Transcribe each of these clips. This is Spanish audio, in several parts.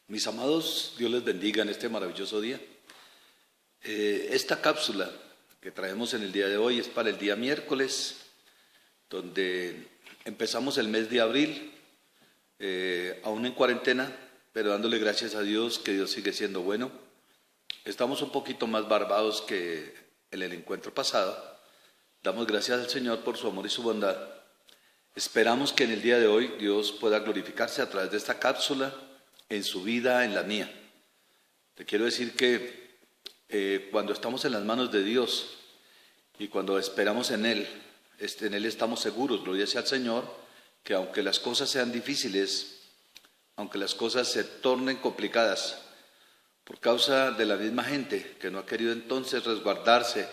Mis amados, Dios les bendiga en este maravilloso día. Esta cápsula que traemos en el día de hoy es para el día miércoles, donde empezamos el mes de abril, aún en cuarentena, pero dándole gracias a Dios, que Dios sigue siendo bueno. Estamos un poquito más barbados que en el encuentro pasado. Damos gracias al Señor por su amor y su bondad. Esperamos que en el día de hoy Dios pueda glorificarse a través de esta cápsula en su vida, en la mía. Te quiero decir que cuando estamos en las manos de Dios y cuando esperamos en Él estamos seguros, gloria sea al Señor, que aunque las cosas sean difíciles, aunque las cosas se tornen complicadas, por causa de la misma gente que no ha querido entonces resguardarse,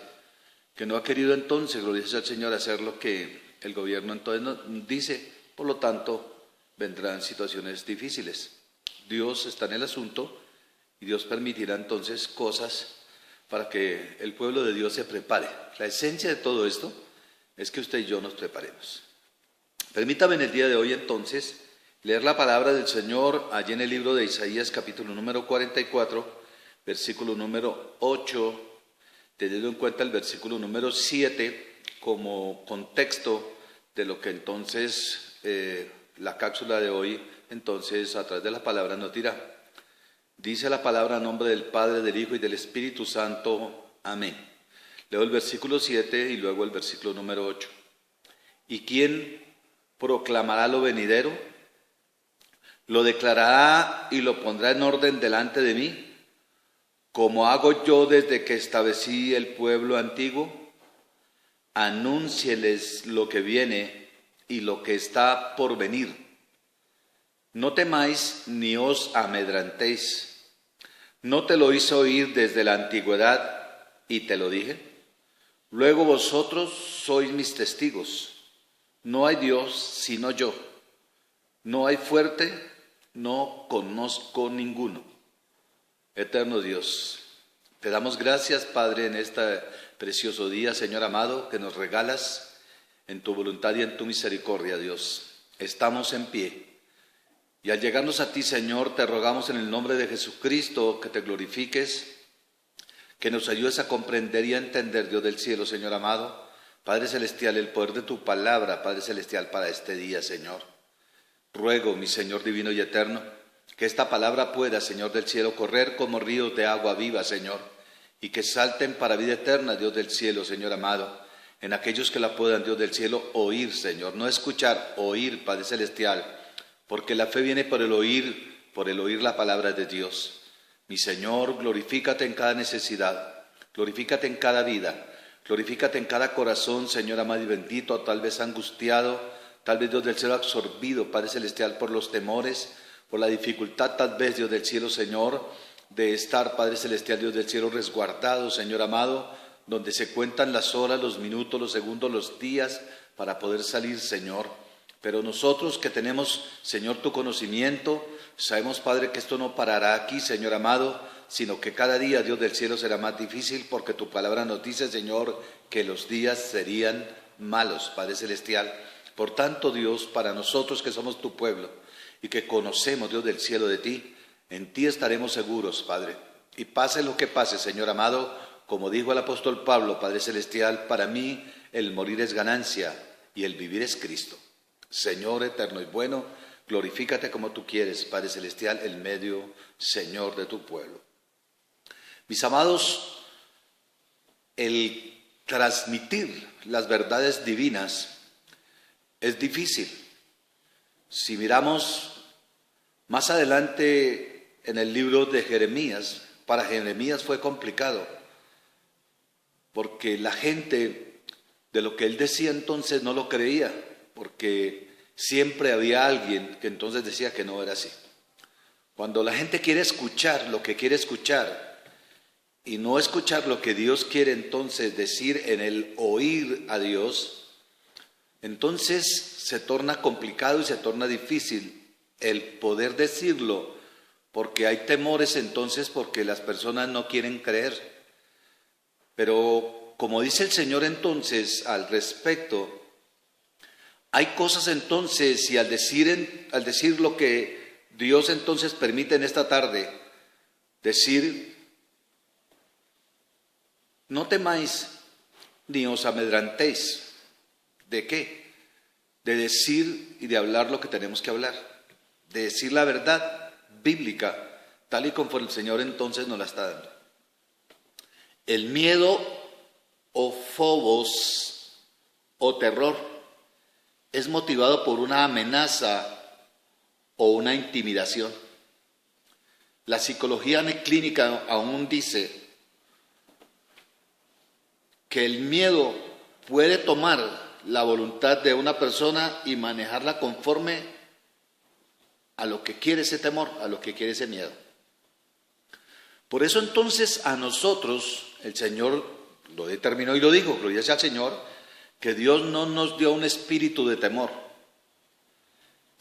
que no ha querido entonces, gloria sea al Señor, hacer lo que el gobierno entonces nos dice, por lo tanto vendrán situaciones difíciles. Dios está en el asunto y Dios permitirá entonces cosas para que el pueblo de Dios se prepare. La esencia de todo esto es que usted y yo nos preparemos. Permítame en el día de hoy entonces leer la palabra del Señor allí en el libro de Isaías capítulo número 44, versículo número 8, teniendo en cuenta el versículo número 7 como contexto de lo que entonces la cápsula de hoy entonces a través de la palabra nos dirá. Dice la palabra en nombre del Padre, del Hijo y del Espíritu Santo. Amén. Leo el versículo 7 y luego el versículo número 8. ¿Y quién proclamará lo venidero? ¿Lo declarará y lo pondrá en orden delante de mí? Como hago yo desde que establecí el pueblo antiguo. Anúncieles lo que viene y lo que está por venir. No temáis ni os amedrantéis. ¿No te lo hice oír desde la antigüedad y te lo dije? Luego vosotros sois mis testigos. No hay Dios sino yo. No hay fuerte, no conozco ninguno. Eterno Dios, te damos gracias, Padre, en este precioso día, Señor amado, que nos regalas en tu voluntad y en tu misericordia, Dios. Estamos en pie. Y al llegarnos a ti, Señor, te rogamos en el nombre de Jesucristo que te glorifiques, que nos ayudes a comprender y a entender, Dios del cielo, Señor amado. Padre celestial, el poder de tu palabra, Padre celestial, para este día, Señor. Ruego, mi Señor divino y eterno, que esta palabra pueda, Señor del cielo, correr como ríos de agua viva, Señor, y que salten para vida eterna, Dios del cielo, Señor amado, en aquellos que la puedan, Dios del cielo, oír, Señor, no escuchar, oír, Padre celestial, porque la fe viene por el oír la palabra de Dios. Mi Señor, glorifícate en cada necesidad, glorifícate en cada vida, glorifícate en cada corazón, Señor amado y bendito, tal vez angustiado, tal vez Dios del cielo absorbido, Padre celestial, por los temores, por la dificultad tal vez, Dios del cielo, Señor, de estar, Padre celestial, Dios del cielo, resguardado, Señor amado, donde se cuentan las horas, los minutos, los segundos, los días, para poder salir, Señor. Pero nosotros que tenemos, Señor, tu conocimiento, sabemos, Padre, que esto no parará aquí, Señor amado, sino que cada día, Dios del cielo, será más difícil, porque tu palabra nos dice, Señor, que los días serían malos, Padre celestial. Por tanto, Dios, para nosotros que somos tu pueblo y que conocemos, Dios del cielo, de ti, en ti estaremos seguros, Padre. Y pase lo que pase, Señor amado, como dijo el apóstol Pablo, Padre celestial, para mí el morir es ganancia y el vivir es Cristo. Señor eterno y bueno, glorifícate como tú quieres, Padre celestial, en medio, Señor, de tu pueblo. Mis amados, el transmitir las verdades divinas es difícil. Si miramos más adelante en el libro de Jeremías, para Jeremías fue complicado, porque la gente de lo que él decía entonces no lo creía, porque siempre había alguien que entonces decía que no era así. Cuando la gente quiere escuchar lo que quiere escuchar y no escuchar lo que Dios quiere entonces decir en el oír a Dios, entonces se torna complicado y se torna difícil el poder decirlo, porque hay temores entonces porque las personas no quieren creer. Pero como dice el Señor entonces al respecto, hay cosas entonces y al decir lo que Dios entonces permite en esta tarde decir, no temáis ni os amedrantéis. ¿De qué? De decir y de hablar lo que tenemos que hablar, de decir la verdad bíblica, tal y como el Señor entonces nos la está dando. El miedo o fobos o terror es motivado por una amenaza o una intimidación. La psicología clínica aún dice que el miedo puede tomar la voluntad de una persona y manejarla conforme a lo que quiere ese temor, a lo que quiere ese miedo. Por eso entonces a nosotros el Señor lo determinó y lo dijo, gloria sea al Señor, que Dios no nos dio un espíritu de temor,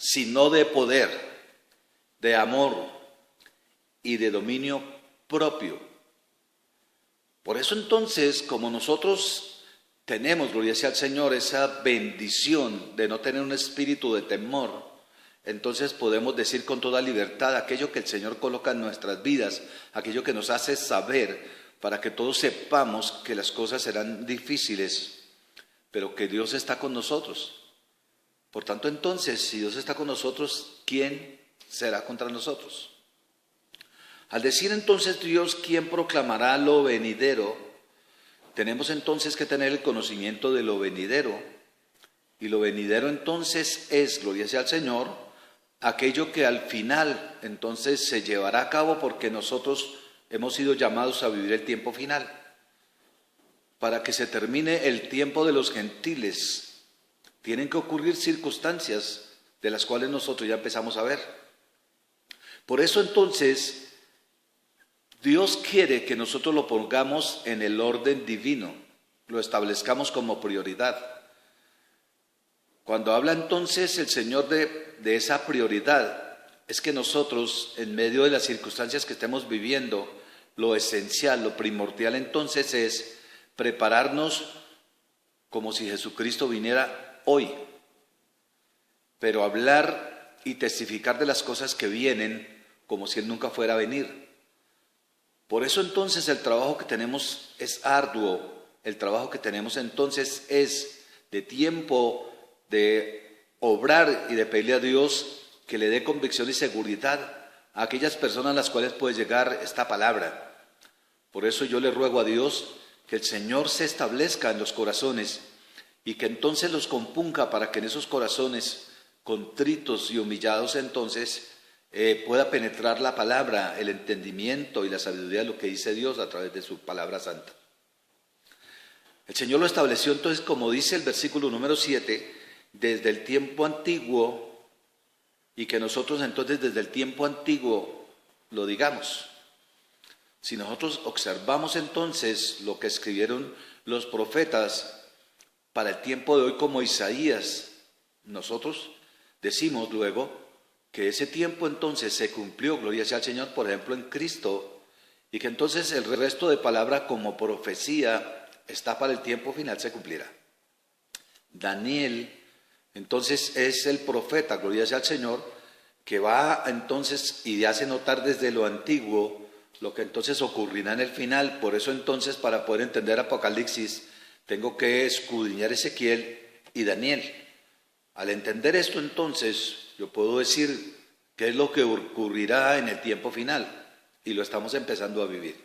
sino de poder, de amor y de dominio propio. Por eso entonces, como nosotros tenemos, gloria sea al Señor, esa bendición de no tener un espíritu de temor, entonces podemos decir con toda libertad aquello que el Señor coloca en nuestras vidas, aquello que nos hace saber, para que todos sepamos que las cosas serán difíciles, pero que Dios está con nosotros. Por tanto, entonces, si Dios está con nosotros, ¿quién será contra nosotros? Al decir entonces Dios, ¿quién proclamará lo venidero? Tenemos entonces que tener el conocimiento de lo venidero. Y lo venidero entonces es, gloria sea al Señor, aquello que al final entonces se llevará a cabo porque nosotros hemos sido llamados a vivir el tiempo final. Para que se termine el tiempo de los gentiles, tienen que ocurrir circunstancias de las cuales nosotros ya empezamos a ver. Por eso entonces, Dios quiere que nosotros lo pongamos en el orden divino, lo establezcamos como prioridad. Cuando habla entonces el Señor de esa prioridad, es que nosotros, en medio de las circunstancias que estemos viviendo, lo esencial, lo primordial entonces es prepararnos como si Jesucristo viniera hoy, pero hablar y testificar de las cosas que vienen como si Él nunca fuera a venir. Por eso entonces el trabajo que tenemos es arduo, el trabajo que tenemos entonces es de tiempo, de obrar y de pedirle a Dios que le dé convicción y seguridad a aquellas personas a las cuales puede llegar esta palabra. Por eso yo le ruego a Dios que el Señor se establezca en los corazones y que entonces los compunga para que en esos corazones contritos y humillados entonces pueda penetrar la palabra, el entendimiento y la sabiduría de lo que dice Dios a través de su palabra santa. El Señor lo estableció entonces, como dice el versículo número 7, desde el tiempo antiguo, y que nosotros entonces desde el tiempo antiguo lo digamos. Si nosotros observamos entonces lo que escribieron los profetas para el tiempo de hoy como Isaías, nosotros decimos luego que ese tiempo entonces se cumplió, gloria sea al Señor, por ejemplo en Cristo, y que entonces el resto de palabra como profecía está para el tiempo final, se cumplirá. Daniel entonces es el profeta, gloria sea al Señor, que va entonces y hace notar desde lo antiguo lo que entonces ocurrirá en el final. Por eso entonces, para poder entender Apocalipsis, tengo que escudriñar Ezequiel y Daniel. Al entender esto entonces, yo puedo decir qué es lo que ocurrirá en el tiempo final, y lo estamos empezando a vivir.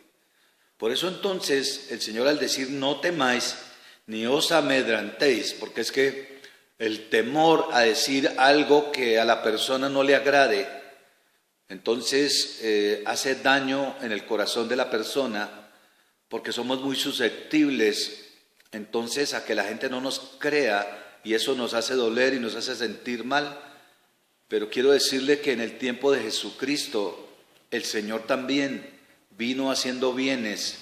Por eso entonces el Señor, al decir no temáis ni os amedrantéis, porque es que el temor a decir algo que a la persona no le agrade, entonces hace daño en el corazón de la persona, porque somos muy susceptibles entonces a que la gente no nos crea, y eso nos hace doler y nos hace sentir mal. Pero quiero decirle que en el tiempo de Jesucristo el Señor también vino haciendo bienes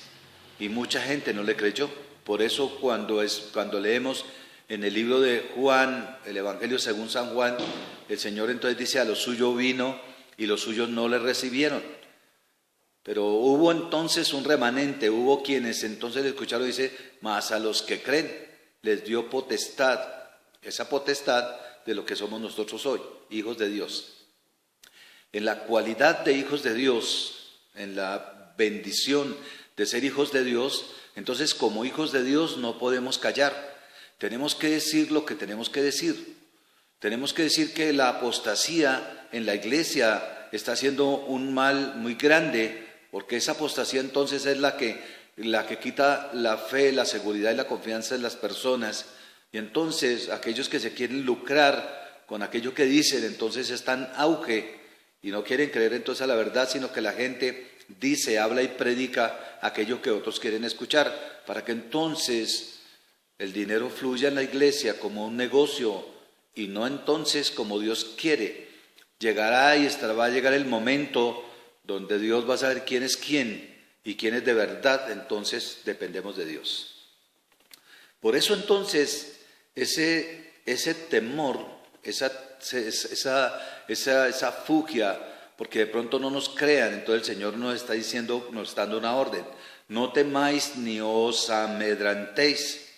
y mucha gente no le creyó. Por eso cuando leemos en el libro de Juan, el Evangelio según San Juan, el Señor entonces dice: a lo suyo vino y los suyos no le recibieron. Pero hubo entonces un remanente, hubo quienes entonces le escucharon y dice: mas a los que creen les dio potestad, esa potestad de lo que somos nosotros hoy, hijos de Dios. en la cualidad de hijos de Dios, en la bendición de ser hijos de Dios, entonces como hijos de Dios no podemos callar. Tenemos que decir lo que tenemos que decir. Tenemos que decir que la apostasía en la iglesia está haciendo un mal muy grande, porque esa apostasía entonces es la que quita la fe, la seguridad y la confianza en las personas. Y entonces aquellos que se quieren lucrar con aquello que dicen, entonces están en auge y no quieren creer entonces a la verdad, sino que la gente dice, habla y predica aquello que otros quieren escuchar, para que entonces el dinero fluya en la iglesia como un negocio y no entonces como Dios quiere. Va a llegar el momento donde Dios va a saber quién es quién y quién es de verdad, entonces dependemos de Dios. Por eso entonces ese temor, esa fugia, porque de pronto no nos crean, entonces el Señor nos está diciendo, nos está dando una orden: no temáis ni os amedrantéis.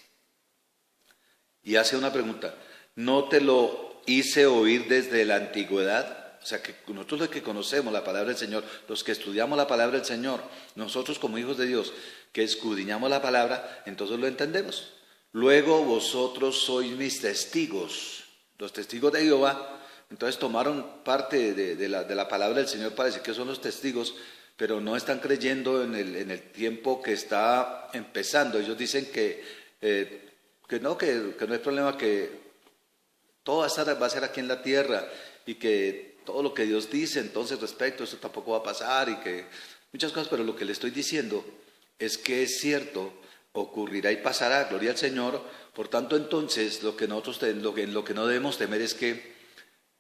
Y hace una pregunta: ¿no te lo hice oír desde la antigüedad? O sea, que nosotros los que conocemos la palabra del Señor, los que estudiamos la palabra del Señor, nosotros como hijos de Dios, que escudriñamos la palabra, entonces lo entendemos. Luego vosotros sois mis testigos, los testigos de Jehová. Entonces tomaron parte de la palabra del Señor para decir que son los testigos, pero no están creyendo en el tiempo que está empezando. Ellos dicen que no hay problema, que todo va a ser aquí en la tierra y que todo lo que Dios dice entonces respecto a eso tampoco va a pasar y que muchas cosas, pero lo que le estoy diciendo es que es cierto, ocurrirá y pasará, gloria al Señor. Por tanto, entonces, lo que no debemos temer es que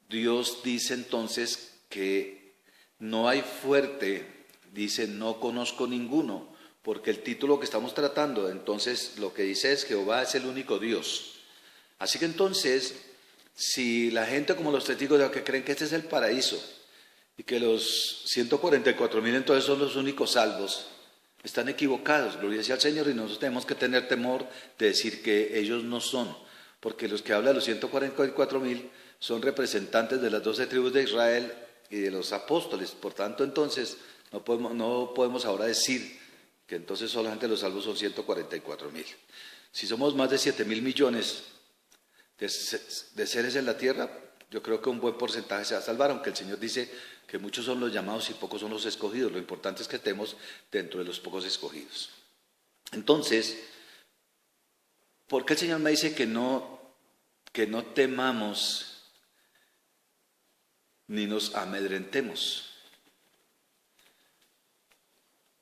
Dios dice entonces que no hay fuerte, dice no conozco ninguno, porque el título que estamos tratando, entonces lo que dice es Jehová es el único Dios. Así que entonces, si la gente como los testigos de que creen que este es el paraíso y que los 144,000 entonces son los únicos salvos, están equivocados, gloria sea al Señor, y nosotros tenemos que tener temor de decir que ellos no son, porque los que hablan de los 144,000 son representantes de las 12 tribus de Israel y de los apóstoles. Por tanto, entonces, no podemos ahora decir que entonces solamente los salvos son 144,000. Si somos más de 7,000 millones de seres en la tierra, yo creo que un buen porcentaje se va a salvar, aunque el Señor dice que muchos son los llamados y pocos son los escogidos. Lo importante es que estemos dentro de los pocos escogidos. Entonces, ¿por qué el Señor me dice que no temamos ni nos amedrentemos?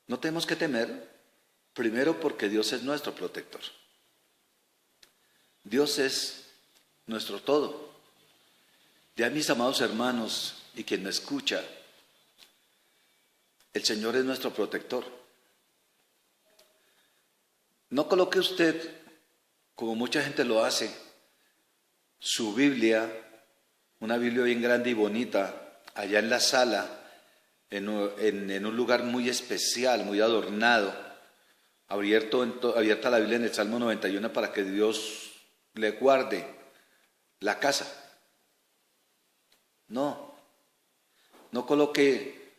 No tenemos que temer, primero porque Dios es nuestro protector. Dios es nuestro todo. Ya, mis amados hermanos y quien me escucha, el Señor es nuestro protector. No coloque usted, como mucha gente lo hace, su Biblia, una Biblia bien grande y bonita, allá en la sala, en un lugar muy especial, muy adornado, abierta la Biblia en el Salmo 91 para que Dios le guarde la casa. No coloque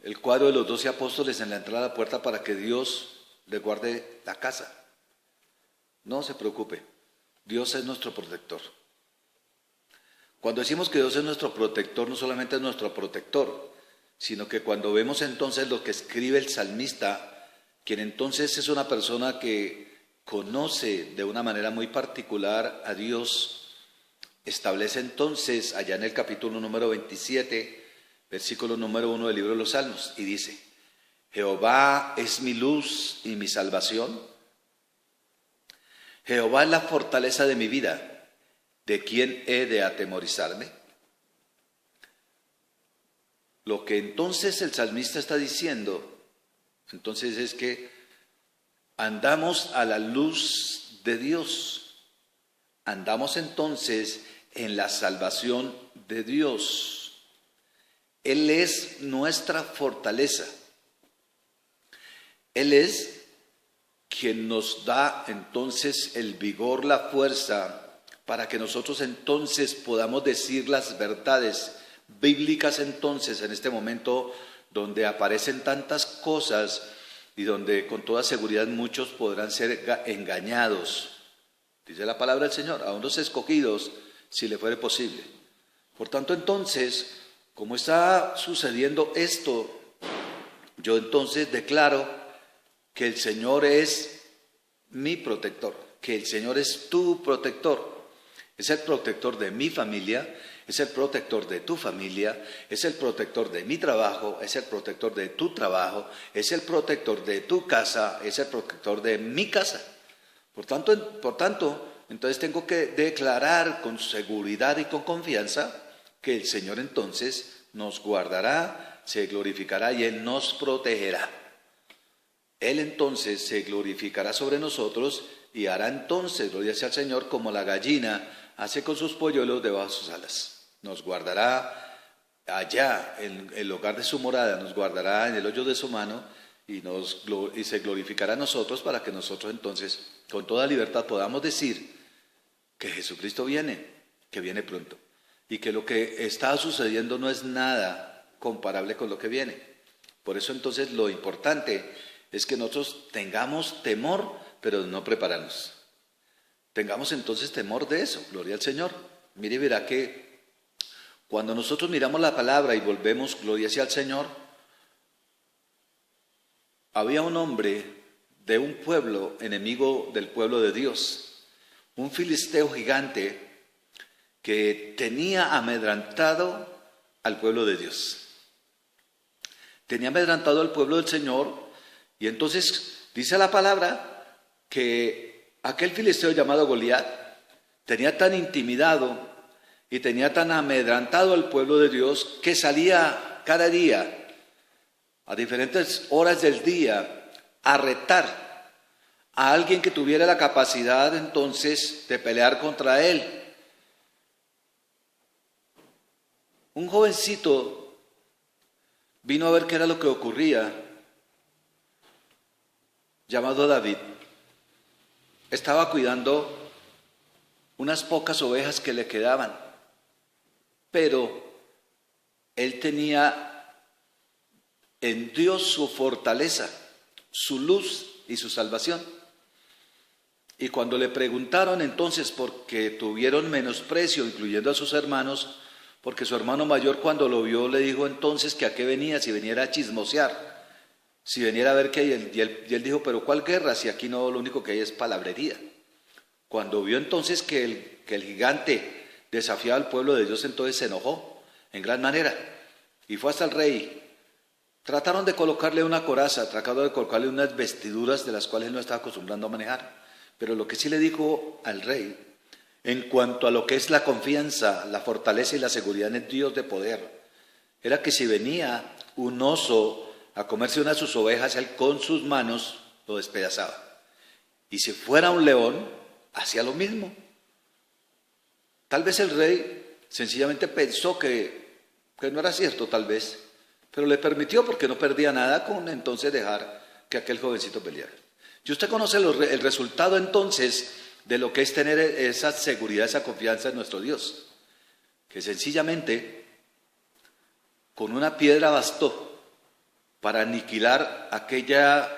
el cuadro de los 12 apóstoles en la entrada de la puerta para que Dios le guarde la casa. No se preocupe, Dios es nuestro protector. Cuando decimos que Dios es nuestro protector, no solamente es nuestro protector, sino que cuando vemos entonces lo que escribe el salmista, quien entonces es una persona que conoce de una manera muy particular a Dios, establece entonces allá en el capítulo número 27, versículo número 1 del libro de los Salmos, y dice: Jehová es mi luz y mi salvación. Jehová es la fortaleza de mi vida. ¿De quién he de atemorizarme? Lo que entonces el salmista está diciendo, entonces, es que andamos a la luz de Dios. Andamos entonces en la salvación de Dios. Él es nuestra fortaleza. Él es quien nos da entonces el vigor, la fuerza, para que nosotros entonces podamos decir las verdades, bíblicas entonces en este momento donde aparecen tantas cosas y donde con toda seguridad muchos podrán ser engañados. Dice la palabra del Señor, a unos escogidos si le fuere posible. Por tanto entonces, como está sucediendo esto, yo entonces declaro que el Señor es mi protector, que el Señor es tu protector. Es el protector de mi familia, es el protector de tu familia, es el protector de mi trabajo, es el protector de tu trabajo, es el protector de tu casa, es el protector de mi casa. Por tanto, entonces tengo que declarar con seguridad y con confianza que el Señor entonces nos guardará, se glorificará y Él nos protegerá. Él entonces se glorificará sobre nosotros y hará entonces, gloria sea al Señor, como la gallina hace con sus polluelos debajo de sus alas. Nos guardará allá, en el hogar de su morada, nos guardará en el hoyo de su mano y se glorificará a nosotros para que nosotros entonces, con toda libertad, podamos decir que Jesucristo viene, que viene pronto. Y que lo que está sucediendo no es nada comparable con lo que viene. Por eso entonces lo importante es que nosotros tengamos temor, pero no prepararnos. Tengamos entonces temor de eso, gloria al Señor. Mire y verá que cuando nosotros miramos la palabra y volvemos, gloria sea al Señor, había un hombre de un pueblo enemigo del pueblo de Dios, un filisteo gigante que tenía amedrantado al pueblo de Dios. Tenía amedrantado al pueblo del Señor y entonces dice la palabra que aquel filisteo llamado Goliat tenía tan intimidado y tenía tan amedrantado al pueblo de Dios que salía cada día a diferentes horas del día a retar a alguien que tuviera la capacidad entonces de pelear contra él. Un jovencito vino a ver qué era lo que ocurría, llamado David. Estaba cuidando unas pocas ovejas que le quedaban, pero él tenía en Dios su fortaleza, su luz y su salvación. Y cuando le preguntaron entonces, porque tuvieron menosprecio, incluyendo a sus hermanos, porque su hermano mayor cuando lo vio le dijo entonces que a qué venía, si veniera a chismosear, si veniera a ver qué hay, y él dijo, pero ¿cuál guerra? Si aquí no, lo único que hay es palabrería. Cuando vio entonces que el gigante desafiaba al pueblo de Dios, entonces se enojó en gran manera y fue hasta el rey. Trataron de colocarle una coraza, trataron de colocarle unas vestiduras de las cuales él no estaba acostumbrado a manejar, pero lo que sí le dijo al rey, en cuanto a lo que es la confianza, la fortaleza y la seguridad en el Dios de poder, era que si venía un oso a comerse una de sus ovejas, él con sus manos lo despedazaba. Y si fuera un león, hacía lo mismo. Tal vez el rey sencillamente pensó que no era cierto, tal vez, pero le permitió porque no perdía nada con entonces dejar que aquel jovencito peleara. Y usted conoce el resultado entonces de lo que es tener esa seguridad, esa confianza en nuestro Dios, que sencillamente con una piedra bastó para aniquilar aquella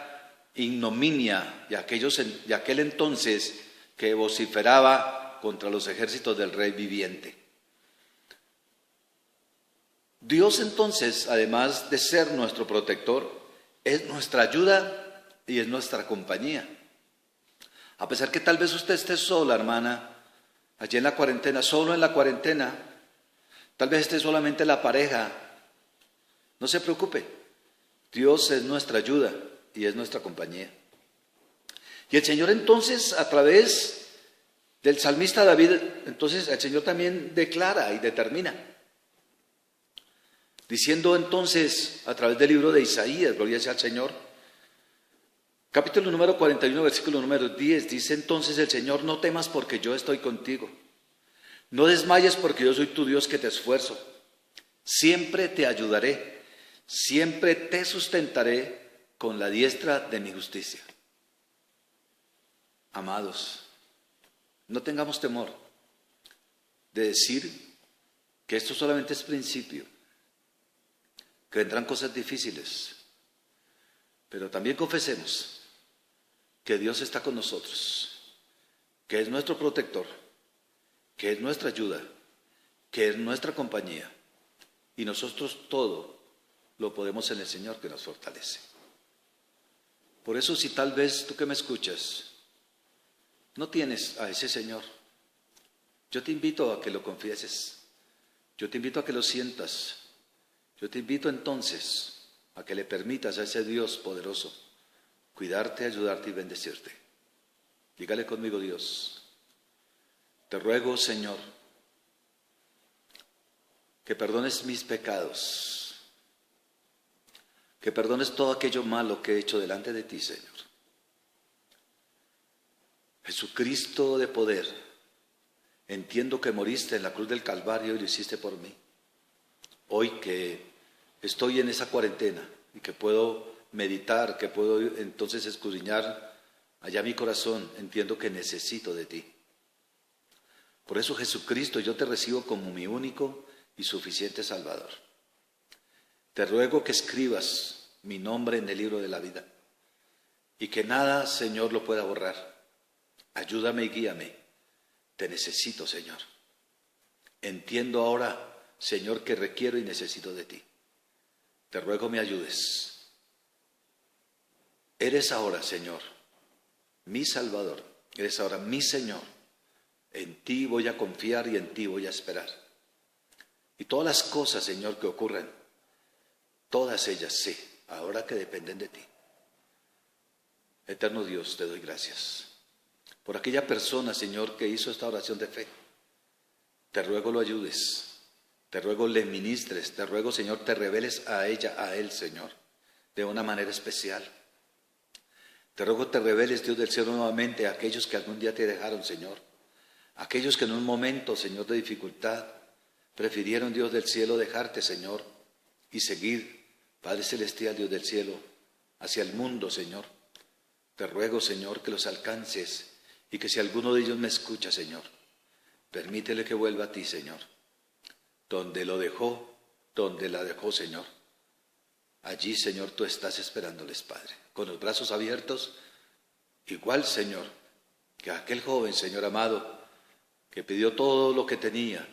ignominia y aquel entonces que vociferaba contra los ejércitos del rey viviente. Dios entonces, además de ser nuestro protector, es nuestra ayuda y es nuestra compañía. A pesar que tal vez usted esté sola, hermana, allí en la cuarentena, solo en la cuarentena, tal vez esté solamente la pareja, no se preocupe, Dios es nuestra ayuda y es nuestra compañía. Y el Señor entonces, a través del salmista David, entonces el Señor también declara y determina, diciendo entonces a través del libro de Isaías, gloria sea al Señor, capítulo número 41, versículo número 10, dice entonces el Señor, no temas porque yo estoy contigo, no desmayes porque yo soy tu Dios que te esfuerzo, siempre te ayudaré, siempre te sustentaré con la diestra de mi justicia. Amados, no tengamos temor de decir que esto solamente es principio, que vendrán cosas difíciles, pero también confesemos que Dios está con nosotros, que es nuestro protector, que es nuestra ayuda, que es nuestra compañía, y nosotros todo lo podemos en el Señor que nos fortalece. Por eso, si tal vez tú que me escuchas no tienes a ese Señor, yo te invito a que lo confieses, yo te invito a que lo sientas, yo te invito entonces a que le permitas a ese Dios poderoso cuidarte, ayudarte y bendecirte. Dígale conmigo: Dios, te ruego, Señor, que perdones mis pecados, que perdones todo aquello malo que he hecho delante de ti, Señor. Jesucristo de poder, entiendo que moriste en la cruz del Calvario y lo hiciste por mí. Hoy que estoy en esa cuarentena y que puedo meditar, que puedo entonces escudriñar allá mi corazón, entiendo que necesito de ti. Por eso, Jesucristo, yo te recibo como mi único y suficiente Salvador. Te ruego que escribas mi nombre en el libro de la vida y que nada, Señor, lo pueda borrar. Ayúdame y guíame. Te necesito, Señor. Entiendo ahora, Señor, que requiero y necesito de ti. Te ruego me ayudes. Eres ahora, Señor, mi Salvador. Eres ahora mi Señor. En ti voy a confiar y en ti voy a esperar. Y todas las cosas, Señor, que ocurran, todas ellas sé, ahora que dependen de ti. Eterno Dios, te doy gracias por aquella persona, Señor, que hizo esta oración de fe. Te ruego lo ayudes, te ruego le ministres, te ruego, Señor, te reveles a ella, a él, Señor, de una manera especial. Te ruego te reveles, Dios del cielo, nuevamente a aquellos que algún día te dejaron, Señor. Aquellos que en un momento, Señor, de dificultad, prefirieron, Dios del cielo, dejarte, Señor, y seguir, Padre Celestial, Dios del cielo, hacia el mundo, Señor. Te ruego, Señor, que los alcances y que si alguno de ellos me escucha, Señor, permítele que vuelva a ti, Señor. Donde lo dejó, donde la dejó, Señor. Allí, Señor, tú estás esperándoles, Padre, con los brazos abiertos, igual, Señor, que aquel joven, Señor amado, que pidió todo lo que tenía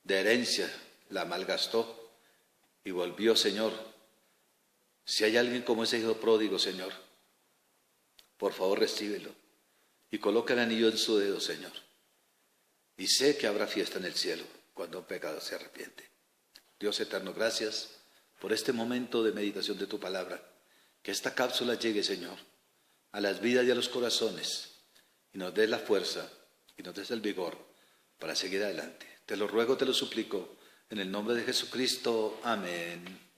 de herencia, la malgastó y volvió, Señor. Si hay alguien como ese hijo pródigo, Señor, por favor recíbelo y coloca el anillo en su dedo, Señor. Y sé que habrá fiesta en el cielo cuando un pecador se arrepiente. Dios eterno, gracias por este momento de meditación de tu palabra. Que esta cápsula llegue, Señor, a las vidas y a los corazones y nos dé la fuerza y nos des el vigor para seguir adelante. Te lo ruego, te lo suplico, en el nombre de Jesucristo. Amén.